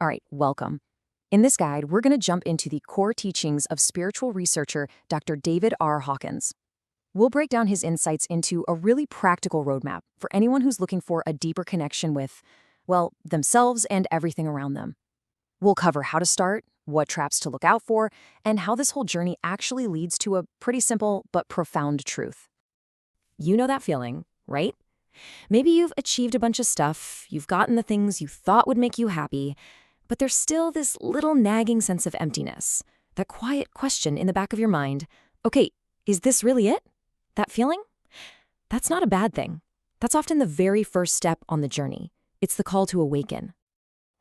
All right, welcome. In this guide, we're going to jump into the core teachings of spiritual researcher Dr. David R. Hawkins. We'll break down his insights into a really practical roadmap for anyone who's looking for a deeper connection with, well, themselves and everything around them. We'll cover how to start, what traps to look out for, and how this whole journey actually leads to a pretty simple but profound truth. You know that feeling, right? Maybe you've achieved a bunch of stuff, you've gotten the things you thought would make you happy, but there's still this little nagging sense of emptiness, that quiet question in the back of your mind, okay, is this really it? That feeling? That's not a bad thing. That's often the very first step on the journey. It's the call to awaken.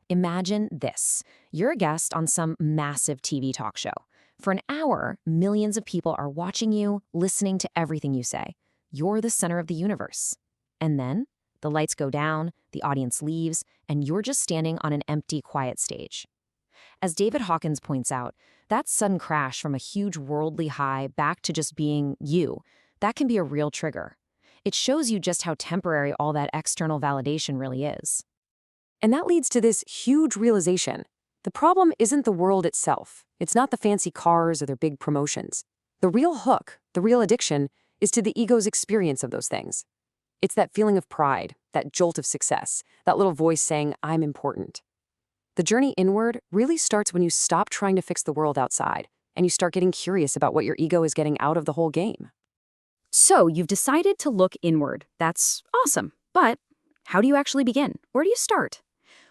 Imagine this. You're a guest on some massive TV talk show. For an hour, millions of people are watching you, listening to everything you say. You're the center of the universe. And then the lights go down, the audience leaves, and you're just standing on an empty, quiet stage. As David Hawkins points out, that sudden crash from a huge worldly high back to just being you, that can be a real trigger. It shows you just how temporary all that external validation really is. And that leads to this huge realization. The problem isn't the world itself. It's not the fancy cars or their big promotions. The real hook, the real addiction, is to the ego's experience of those things. It's that feeling of pride, that jolt of success, that little voice saying, I'm important. The journey inward really starts when you stop trying to fix the world outside, and you start getting curious about what your ego is getting out of the whole game. So you've decided to look inward. That's awesome. But how do you actually begin? Where do you start?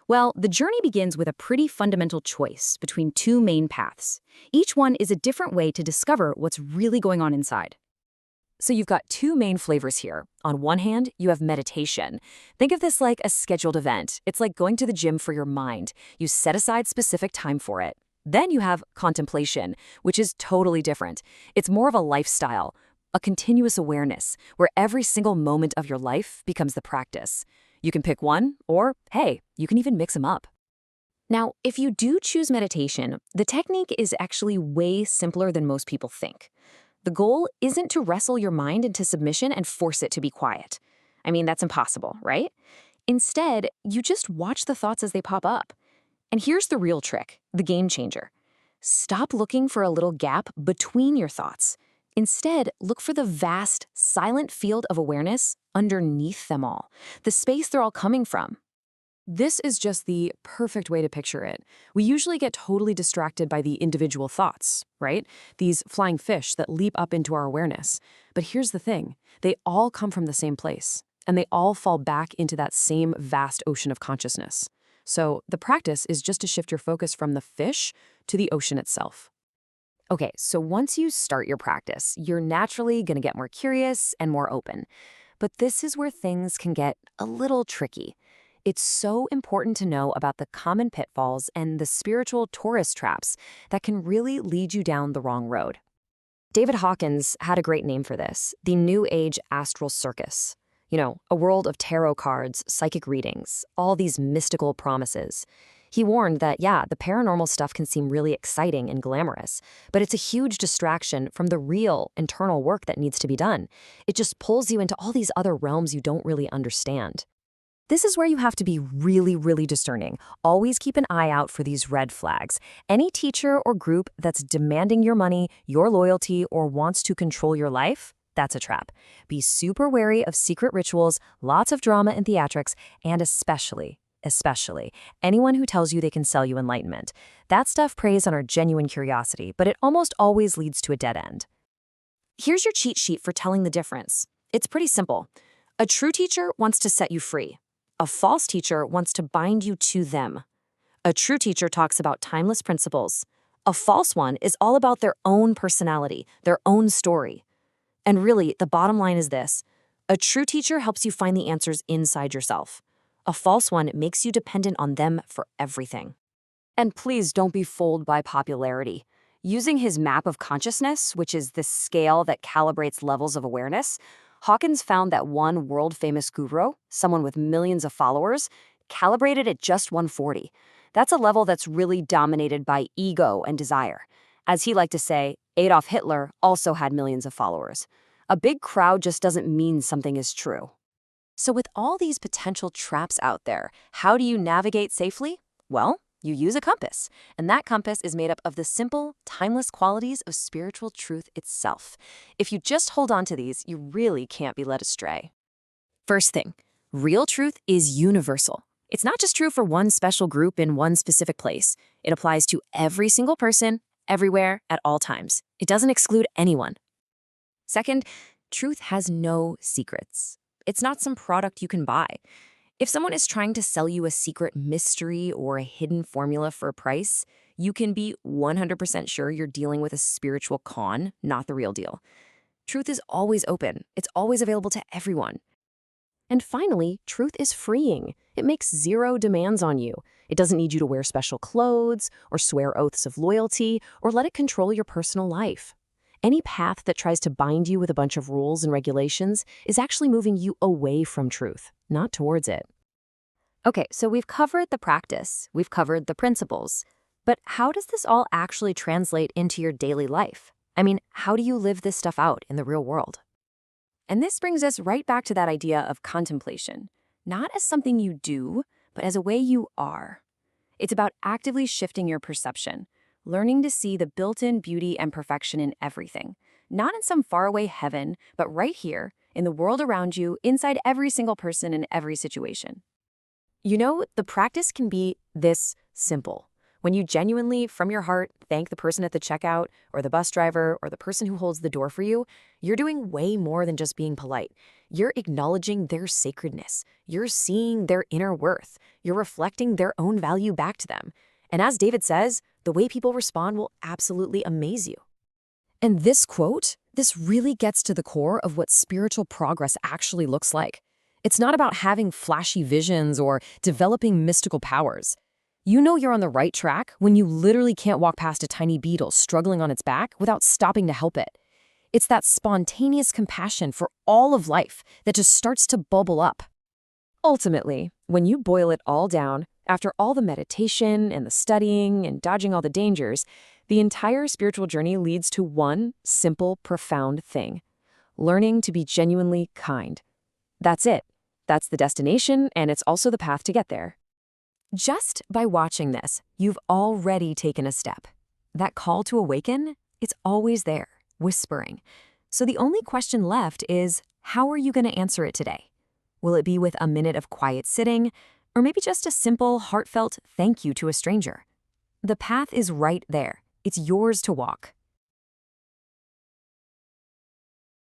Well, the journey begins with a pretty fundamental choice between two main paths. Each one is a different way to discover what's really going on inside. So you've got two main flavors here. On one hand, you have meditation. Think of this like a scheduled event. It's like going to the gym for your mind. You set aside specific time for it. Then you have contemplation, which is totally different. It's more of a lifestyle, a continuous awareness, where every single moment of your life becomes the practice. You can pick one, or, hey, you can even mix them up. Now, if you do choose meditation, the technique is actually way simpler than most people think. The goal isn't to wrestle your mind into submission and force it to be quiet. I mean, that's impossible, right? Instead, you just watch the thoughts as they pop up. And here's the real trick, the game changer. Stop looking for a little gap between your thoughts. Instead, look for the vast, silent field of awareness underneath them all, the space they're all coming from. This is just the perfect way to picture it. We usually get totally distracted by the individual thoughts, right? These flying fish that leap up into our awareness. But here's the thing. They all come from the same place, and they all fall back into that same vast ocean of consciousness. So the practice is just to shift your focus from the fish to the ocean itself. Okay, so once you start your practice, you're naturally going to get more curious and more open. But this is where things can get a little tricky. It's so important to know about the common pitfalls and the spiritual tourist traps that can really lead you down the wrong road. David Hawkins had a great name for this, the New Age astral circus. You know, a world of tarot cards, psychic readings, all these mystical promises. He warned that, yeah, the paranormal stuff can seem really exciting and glamorous, but it's a huge distraction from the real internal work that needs to be done. It just pulls you into all these other realms you don't really understand. This is where you have to be really, really discerning. Always keep an eye out for these red flags. Any teacher or group that's demanding your money, your loyalty, or wants to control your life, that's a trap. Be super wary of secret rituals, lots of drama and theatrics, and especially, anyone who tells you they can sell you enlightenment. That stuff preys on our genuine curiosity, but it almost always leads to a dead end. Here's your cheat sheet for telling the difference. It's pretty simple. A true teacher wants to set you free. A false teacher wants to bind you to them. A true teacher talks about timeless principles. A false one is all about their own personality, their own story. And really, the bottom line is this. A true teacher helps you find the answers inside yourself. A false one makes you dependent on them for everything. And please don't be fooled by popularity. Using his map of consciousness, which is the scale that calibrates levels of awareness, Hawkins found that one world-famous guru, someone with millions of followers, calibrated at just 140. That's a level that's really dominated by ego and desire. As he liked to say, Adolf Hitler also had millions of followers. A big crowd just doesn't mean something is true. So with all these potential traps out there, how do you navigate safely? Well, You use a compass, and that compass is made up of the simple, timeless qualities of spiritual truth itself. If you just hold on to these, you really can't be led astray. First thing, real truth is universal. It's not just true for one special group in one specific place. It applies to every single person, everywhere, at all times. It doesn't exclude anyone. Second, truth has no secrets. It's not some product you can buy. If someone is trying to sell you a secret mystery or a hidden formula for a price, you can be 100% sure you're dealing with a spiritual con, not the real deal. Truth is always open. It's always available to everyone. And finally, truth is freeing. It makes zero demands on you. It doesn't need you to wear special clothes or swear oaths of loyalty or let it control your personal life. Any path that tries to bind you with a bunch of rules and regulations is actually moving you away from truth, not towards it. Okay, so we've covered the practice, we've covered the principles, but how does this all actually translate into your daily life? I mean, how do you live this stuff out in the real world? And this brings us right back to that idea of contemplation, not as something you do, but as a way you are. It's about actively shifting your perception, learning to see the built-in beauty and perfection in everything, not in some faraway heaven, but right here, in the world around you, inside every single person in every situation. You know, the practice can be this simple. When you genuinely, from your heart, thank the person at the checkout or the bus driver or the person who holds the door for you, you're doing way more than just being polite. You're acknowledging their sacredness. You're seeing their inner worth. You're reflecting their own value back to them. And as David says, the way people respond will absolutely amaze you. And this quote, this really gets to the core of what spiritual progress actually looks like. It's not about having flashy visions or developing mystical powers. You know you're on the right track when you literally can't walk past a tiny beetle struggling on its back without stopping to help it. It's that spontaneous compassion for all of life that just starts to bubble up. Ultimately, when you boil it all down, after all the meditation and the studying and dodging all the dangers, the entire spiritual journey leads to one simple, profound thing: learning to be genuinely kind. That's it. That's the destination, and it's also the path to get there. Just by watching this, you've already taken a step. That call to awaken, it's always there, whispering. So the only question left is, how are you going to answer it today? Will it be with a minute of quiet sitting, or maybe just a simple, heartfelt thank you to a stranger? The path is right there. It's yours to walk.